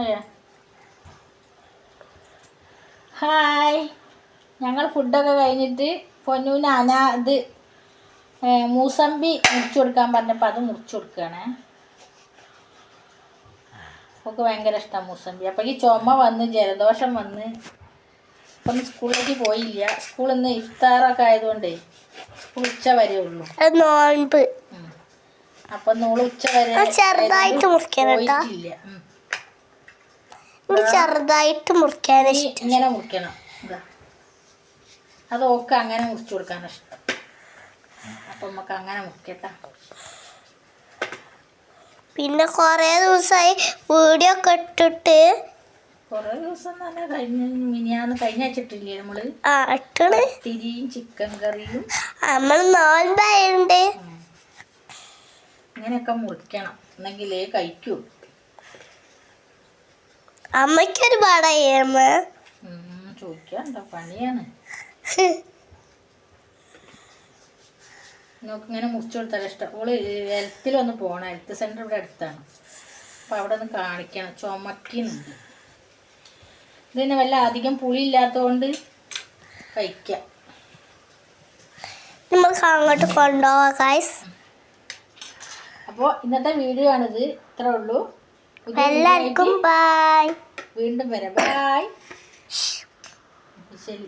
അയ്യോ ഹായ്, ഞങ്ങൾ ഫുഡൊക്കെ കഴിഞ്ഞിട്ട് പൊന്നൂന് ഇത് മൂസമ്പി മുറിച്ചു കൊടുക്കാൻ പറഞ്ഞപ്പോൾ അത് മുറിച്ചു കൊടുക്കുകയാണ്. ഒക്കെ ഭയങ്കര ഇഷ്ടമാണ് മൂസമ്പി. അപ്പോൾ ഈ ചുമ വന്ന് ജലദോഷം വന്ന് ഇപ്പം സ്കൂളിലേക്ക് പോയില്ല. സ്കൂളിൽ നിന്ന് ഇഫ്താറൊക്കെ ആയതുകൊണ്ടേ സ്കൂൾ ഉച്ച വരെ ഉള്ളൂ നോൻപ്. അപ്പം നമ്മൾ ഉച്ച വരെ ചെറുതായിട്ട് പോയിട്ടില്ല. ചെറുതായിട്ട് മുറിക്കാൻ ഇങ്ങനെ മുറിക്കണം. അതൊക്കെ അങ്ങനെ മുറിച്ചു കൊടുക്കാൻ ഇഷ്ടം. അപ്പം നമുക്ക് അങ്ങനെ മുറിക്കട്ടെ. പിന്നെ കുറേ ദിവസമായി വീഡിയോ ഒക്കെ ഇട്ടിട്ട്. കുറേ ദിവസം തന്നെ മിനിയാന്ന് കഴിഞ്ഞ വെച്ചിട്ടില്ലേ നമ്മള് തിരിയും ചിക്കൻ കറിയും നമ്മൾ നോൻപായുണ്ട്. ഇങ്ങനെയൊക്കെ മുറിക്കണം എന്നെങ്കിലേ കഴിക്കൂ. അമ്മയ്ക്കൊരു പാടായിരുന്നു. ചോദിക്കാണ്ടോ, പണിയാണ്. നമുക്ക് ഇങ്ങനെ മുറിച്ചു കൊടുത്താൽ ഇഷ്ടം. ഓള് ഹെൽത്തിലൊന്ന് പോകണം. ഹെൽത്ത് സെൻ്റർ ഇവിടെ അടുത്താണ്. അപ്പോൾ അവിടെ ഒന്ന് കാണിക്കണം. ചുമക്കുന്നുണ്ട്. ഇതിന് വല്ല അധികം പുളി ഇല്ലാത്തതുകൊണ്ട് കഴിക്കാം. നമുക്ക് അങ്ങോട്ട് കൊണ്ടുപോവാം ഗൈസ്. അപ്പോൾ ഇന്നത്തെ വീഡിയോ ആണിത്. ഇത്രേ ഉള്ളൂ. എല്ലാവർക്കും ബൈ. വീണ്ടും വരാം. ബൈ. ശരി.